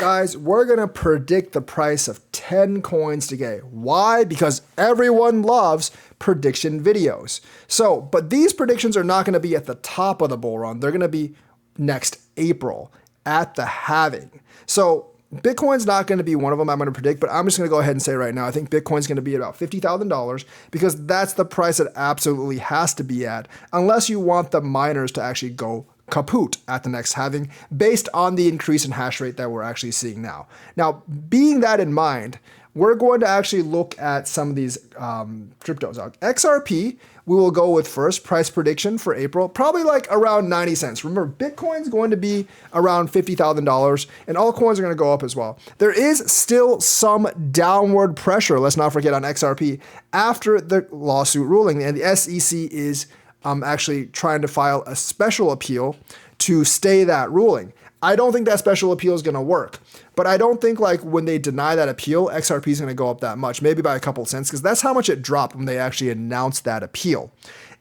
Guys, we're going to predict the price of 10 coins today. Why? Because everyone loves prediction videos. So, but these predictions are not going to be at the top of the bull run. They're going to be next April at the halving. So Bitcoin's not going to be one of them I'm going to predict, but I'm just going to go ahead and say right now, I think Bitcoin's going to be about $50,000 because that's the price it absolutely has to be at, unless you want the miners to actually go kaput at the next halving based on the increase in hash rate that we're actually seeing now. Now, being that in mind, we're going to actually look at some of these cryptos. XRP, we will go with first price prediction for April, probably like around 90 cents. Remember, Bitcoin's going to be around $50,000 and all coins are going to go up as well. There is still some downward pressure, let's not forget, on XRP after the lawsuit ruling, and the SEC is actually trying to file a special appeal to stay that ruling. I don't think that special appeal is going to work, but I don't think like when they deny that appeal, XRP is going to go up that much, maybe by a couple cents, because that's how much it dropped when they actually announced that appeal.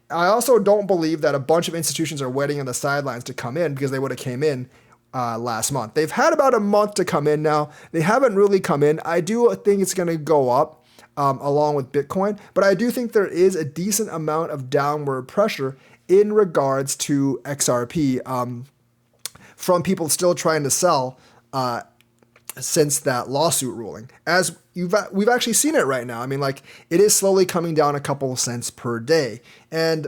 I also don't believe that a bunch of institutions are waiting on the sidelines to come in because they would have came in last month. They've had about a month to come in now. They haven't really come in. I do think it's going to go up along with Bitcoin, but I do think there is a decent amount of downward pressure in regards to XRP from people still trying to sell since that lawsuit ruling. As we've actually seen it right now. I mean, like, it is slowly coming down a couple of cents per day. And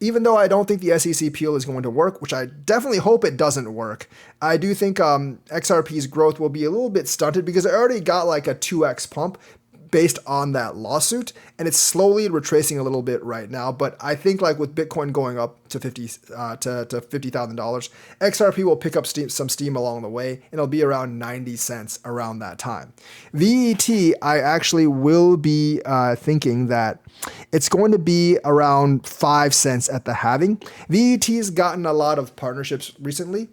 even though I don't think the SEC appeal is going to work, which I definitely hope it doesn't work, I do think XRP's growth will be a little bit stunted because it already got like a 2x pump based on that lawsuit, and it's slowly retracing a little bit right now. But I think like with Bitcoin going up to $50,000, XRP will pick up some steam along the way, and it'll be around 90 cents around that time. VET, I actually will be thinking that it's going to be around 5 cents at the halving. VET's gotten a lot of partnerships recently.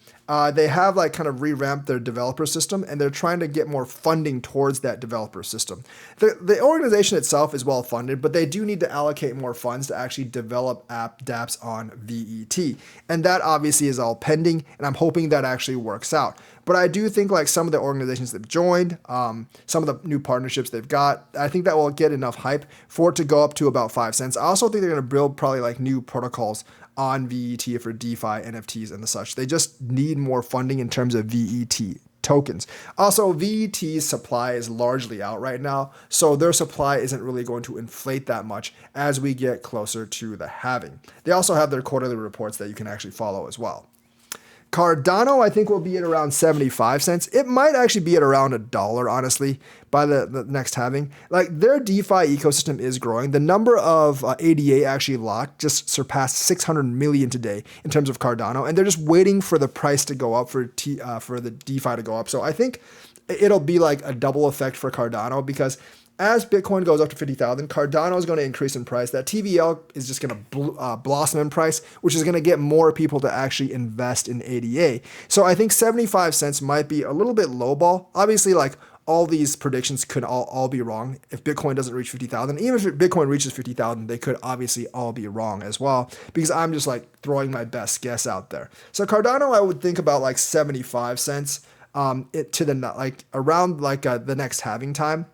They have like kind of revamped their developer system, and they're trying to get more funding towards that developer system. The organization itself is well funded, but they do need to allocate more funds to actually develop dApps on VET. And that obviously is all pending, and I'm hoping that actually works out. But I do think like some of the organizations they've joined, some of the new partnerships they've got, I think that will get enough hype for it to go up to about 5 cents. I also think they're going to build probably like new protocols on VET for DeFi, NFTs, and the such. They just need more funding in terms of VET tokens. Also, VET's supply is largely out right now, so their supply isn't really going to inflate that much as we get closer to the halving. They also have their quarterly reports that you can actually follow as well. Cardano, I think, will be at around 75 cents. It might actually be at around $1, honestly, by the next halving. Like, their DeFi ecosystem is growing. The number of ADA actually locked just surpassed 600 million today in terms of Cardano, and they're just waiting for the price to go up for the DeFi to go up. So I think it'll be like a double effect for Cardano because as Bitcoin goes up to 50,000, Cardano is going to increase in price. That TVL is just going to blossom in price, which is going to get more people to actually invest in ADA. So I think 75 cents might be a little bit lowball. Obviously, like, all these predictions could all be wrong if Bitcoin doesn't reach 50,000. Even if Bitcoin reaches 50,000, they could obviously all be wrong as well, because I'm just like throwing my best guess out there. So Cardano, I would think about like 75 cents around the next halving time.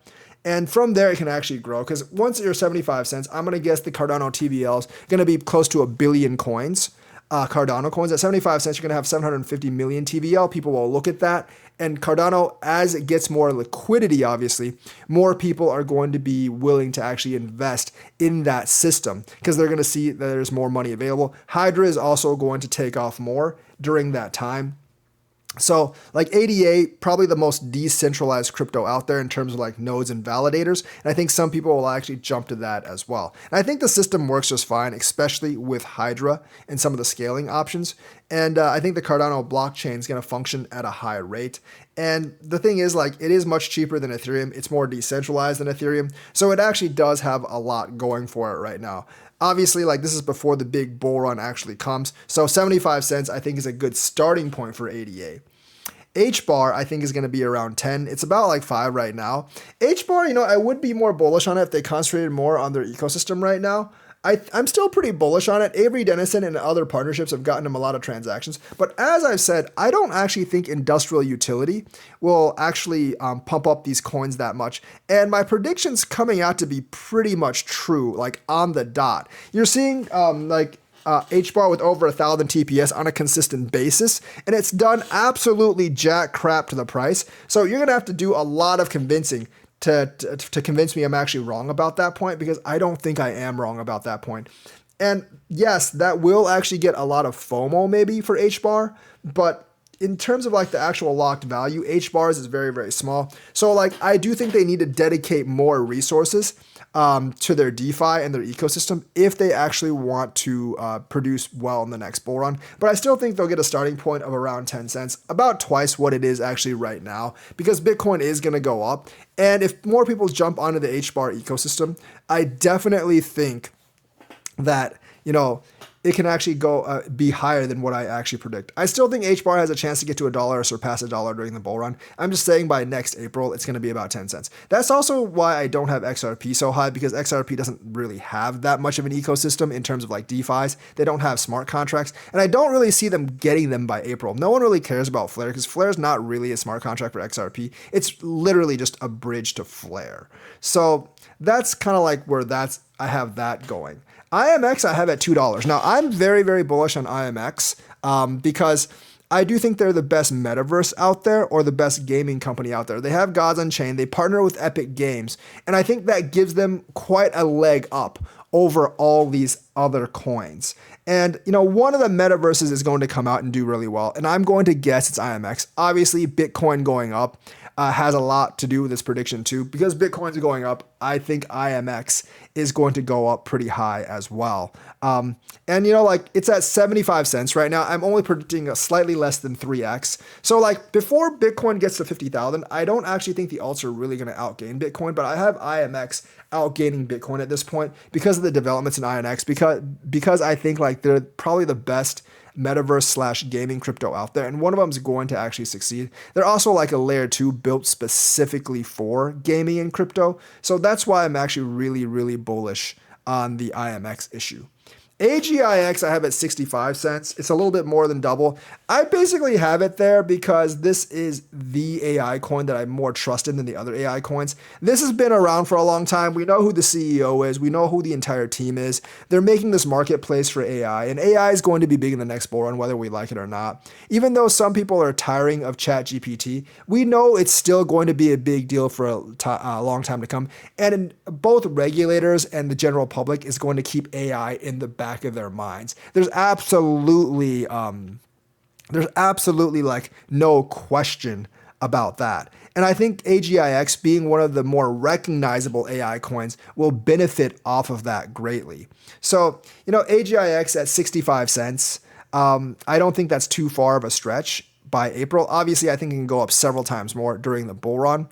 And from there, it can actually grow, because once you're 75 cents, I'm going to guess the Cardano TVL is going to be close to 1 billion coins. Cardano coins at 75 cents, you're going to have 750 million TVL. People will look at that. And Cardano, as it gets more liquidity, obviously, more people are going to be willing to actually invest in that system because they're going to see that there's more money available. Hydra is also going to take off more during that time. So like ADA, probably the most decentralized crypto out there in terms of like nodes and validators. And I think some people will actually jump to that as well. And I think the system works just fine, especially with Hydra and some of the scaling options. And I think the Cardano blockchain is going to function at a high rate. And the thing is, like, it is much cheaper than Ethereum. It's more decentralized than Ethereum. So it actually does have a lot going for it right now. Obviously, like, this is before the big bull run actually comes. So 75 cents, I think, is a good starting point for ADA. HBAR, I think, is going to be around 10. It's about like 5 right now. HBAR, I would be more bullish on it if they concentrated more on their ecosystem right now. I'm still pretty bullish on it. Avery Dennison and other partnerships have gotten him a lot of transactions. But as I've said, I don't actually think industrial utility will actually pump up these coins that much. And my prediction's coming out to be pretty much true, like on the dot. You're seeing HBAR with over 1,000 TPS on a consistent basis, and it's done absolutely jack crap to the price. So you're going to have to do a lot of convincing to convince me I'm actually wrong about that point, because I don't think I am wrong about that point. And yes, that will actually get a lot of FOMO maybe for HBAR, but in terms of like the actual locked value, HBARs is very, very small. So like I do think they need to dedicate more resources to their DeFi and their ecosystem if they actually want to produce well in the next bull run. But I still think they'll get a starting point of around 10 cents, about twice what it is actually right now, because Bitcoin is going to go up. And if more people jump onto the HBAR ecosystem, I definitely think that, it can actually go be higher than what I actually predict. I still think HBAR has a chance to get to $1 or surpass $1 during the bull run. I'm just saying by next April, it's going to be about 10 cents. That's also why I don't have XRP so high, because XRP doesn't really have that much of an ecosystem in terms of like DeFis. They don't have smart contracts, and I don't really see them getting them by April. No one really cares about Flare, because Flare is not really a smart contract for XRP. It's literally just a bridge to Flare. So that's kind of like where I have that going. IMX I have at $2. Now, I'm very, very bullish on IMX because I do think they're the best metaverse out there, or the best gaming company out there. They have Gods Unchained. They partner with Epic Games. And I think that gives them quite a leg up over all these other coins. And, one of the metaverses is going to come out and do really well. And I'm going to guess it's IMX. Obviously, Bitcoin going up has a lot to do with this prediction too. Because Bitcoin's going up, I think IMX is going to go up pretty high as well. And it's at 75 cents right now. I'm only predicting a slightly less than 3x. So like before Bitcoin gets to 50,000, I don't actually think the alts are really going to outgain Bitcoin, but I have IMX outgaining Bitcoin at this point because of the developments in INX, because I think like they're probably the best metaverse / gaming crypto out there, and one of them is going to actually succeed. They're also like a layer 2 built specifically for gaming and crypto, so that's why I'm actually really, really bullish on the IMX issue. AGIX I have at 65 cents. It's a little bit more than double. I basically have it there because this is the AI coin that I more trust in than the other AI coins. This has been around for a long time. We know who the CEO is. We know who the entire team is. They're making this marketplace for AI, and AI is going to be big in the next bull run, whether we like it or not. Even though some people are tiring of ChatGPT, we know it's still going to be a big deal for a long time to come. And both regulators and the general public is going to keep AI in the back of their minds. There's absolutely like no question about that. And I think AGIX, being one of the more recognizable AI coins, will benefit off of that greatly. So, AGIX at 65 cents, I don't think that's too far of a stretch by April. Obviously, I think it can go up several times more during the bull run.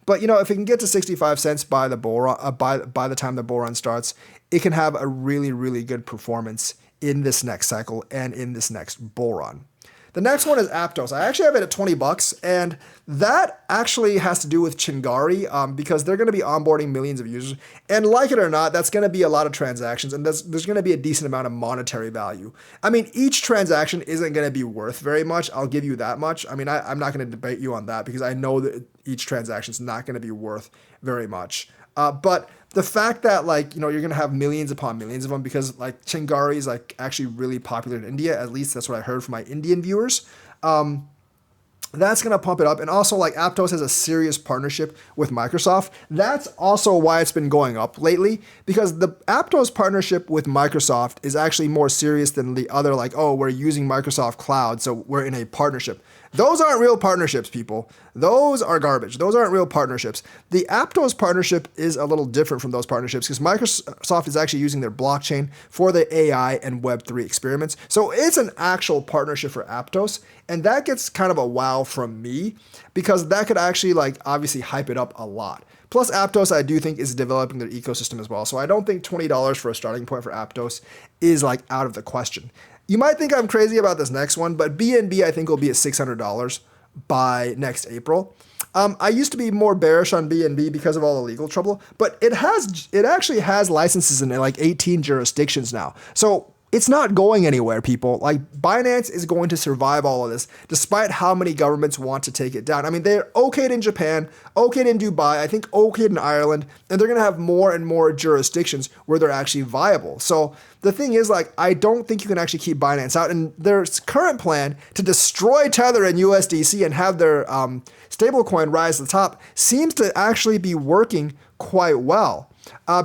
But if it can get to 65 cents by the bull run, by the time the bull run starts, it can have a really, really good performance in this next cycle and in this next bull run. The next one is Aptos. I actually have it at $20, and that actually has to do with Chingari because they're going to be onboarding millions of users. And like it or not, that's going to be a lot of transactions, and there's going to be a decent amount of monetary value. I mean, each transaction isn't going to be worth very much. I'll give you that much. I mean, I'm not going to debate you on that because I know that each transaction is not going to be worth very much. But the fact that you're going to have millions upon millions of them, because Chingari is actually really popular in India, at least that's what I heard from my Indian viewers. That's going to pump it up. And also Aptos has a serious partnership with Microsoft. That's also why it's been going up lately, because the Aptos partnership with Microsoft is actually more serious than the other, we're using Microsoft Cloud, so we're in a partnership. Those aren't real partnerships, people. Those are garbage. Those aren't real partnerships. The Aptos partnership is a little different from those partnerships because Microsoft is actually using their blockchain for the AI and Web3 experiments. So it's an actual partnership for Aptos. And that gets kind of a wow from me because that could actually obviously hype it up a lot. Plus Aptos, I do think, is developing their ecosystem as well. So I don't think $20 for a starting point for Aptos is out of the question. You might think I'm crazy about this next one, but BNB I think will be at $600 by next April. I used to be more bearish on BNB because of all the legal trouble, but it actually has licenses in like 18 jurisdictions now. So it's not going anywhere, people. Like, Binance is going to survive all of this, despite how many governments want to take it down. I mean, they're okayed in Japan, okayed in Dubai, I think okayed in Ireland, and they're going to have more and more jurisdictions where they're actually viable. So the thing is, like, I don't think you can actually keep Binance out. And their current plan to destroy Tether and USDC and have their stablecoin rise to the top seems to actually be working quite well,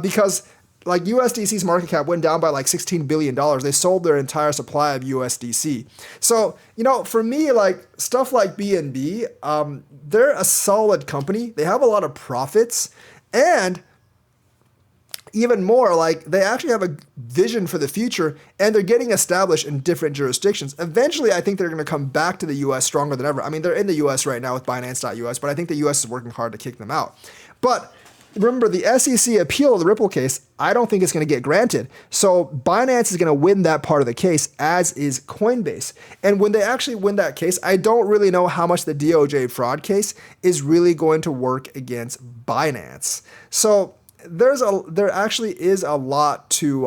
because like USDC's market cap went down by like $16 billion. They sold their entire supply of USDC. So, for me, like stuff like BNB, they're a solid company. They have a lot of profits, and even more, like they actually have a vision for the future, and they're getting established in different jurisdictions. Eventually, I think they're going to come back to the US stronger than ever. I mean, they're in the US right now with Binance.us, but I think the US is working hard to kick them out. But remember, the SEC appeal of the Ripple case, I don't think it's going to get granted. So Binance is going to win that part of the case, as is Coinbase. And when they actually win that case, I don't really know how much the DOJ fraud case is really going to work against Binance. So there actually is a lot to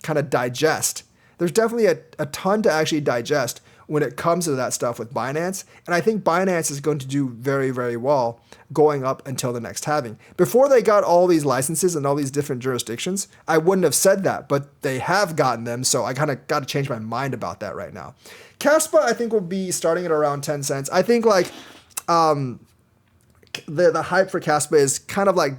kind of digest. There's definitely a ton to actually digest when it comes to that stuff with Binance. And I think Binance is going to do very, very well going up until the next halving. Before they got all these licenses and all these different jurisdictions, I wouldn't have said that, but they have gotten them, so I kind of got to change my mind about that right now. Kaspa, I think, will be starting at around 10 cents. I think like the hype for Kaspa is kind of like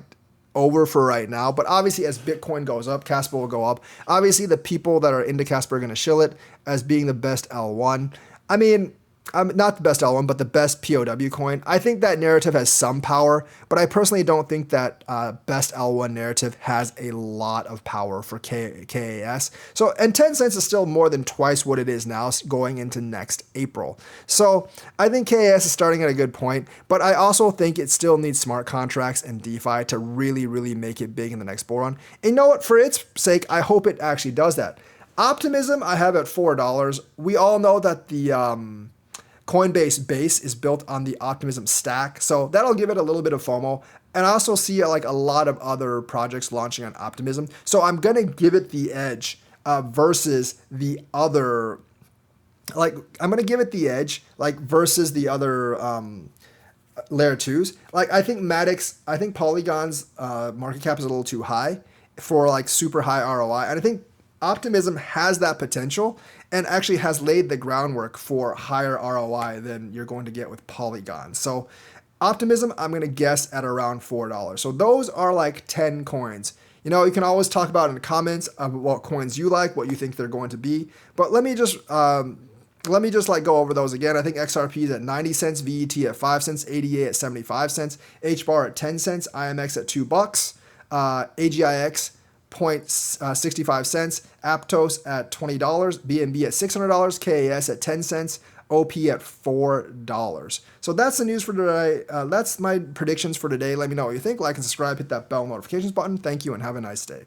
over for right now, but obviously as Bitcoin goes up, Kaspa will go up. Obviously the people that are into Kaspa are going to shill it as being the best L1. I mean, not the best L1, but the best POW coin. I think that narrative has some power, but I personally don't think that best L1 narrative has a lot of power for KAS. So, and 10 cents is still more than twice what it is now going into next April. So I think KAS is starting at a good point, but I also think it still needs smart contracts and DeFi to really, really make it big in the next bull run. And you know what? For its sake, I hope it actually does that. Optimism, I have at $4. We all know that the Coinbase base is built on the Optimism stack, so that'll give it a little bit of FOMO. And I also see like a lot of other projects launching on Optimism, so I'm gonna give it the edge versus the other. Like I'm gonna give it the edge versus the other layer 2s. Like I think Polygon's market cap is a little too high for like super high ROI, and I think Optimism has that potential and actually has laid the groundwork for higher ROI than you're going to get with Polygon. So Optimism, I'm going to guess at around $4. So those are like 10 coins. You can always talk about in the comments of what coins you like, what you think they're going to be. But let me just go over those again. I think XRP is at 90 cents, VET at 5 cents, ADA at 75 cents, HBAR at 10 cents, IMX at $2, AGIX 0.65 cents, Aptos at $20, BNB at $600, KAS at 10 cents, OP at $4. So that's the news for today. That's my predictions for today. Let me know what you think. Like and subscribe, hit that bell notifications button. Thank you and have a nice day.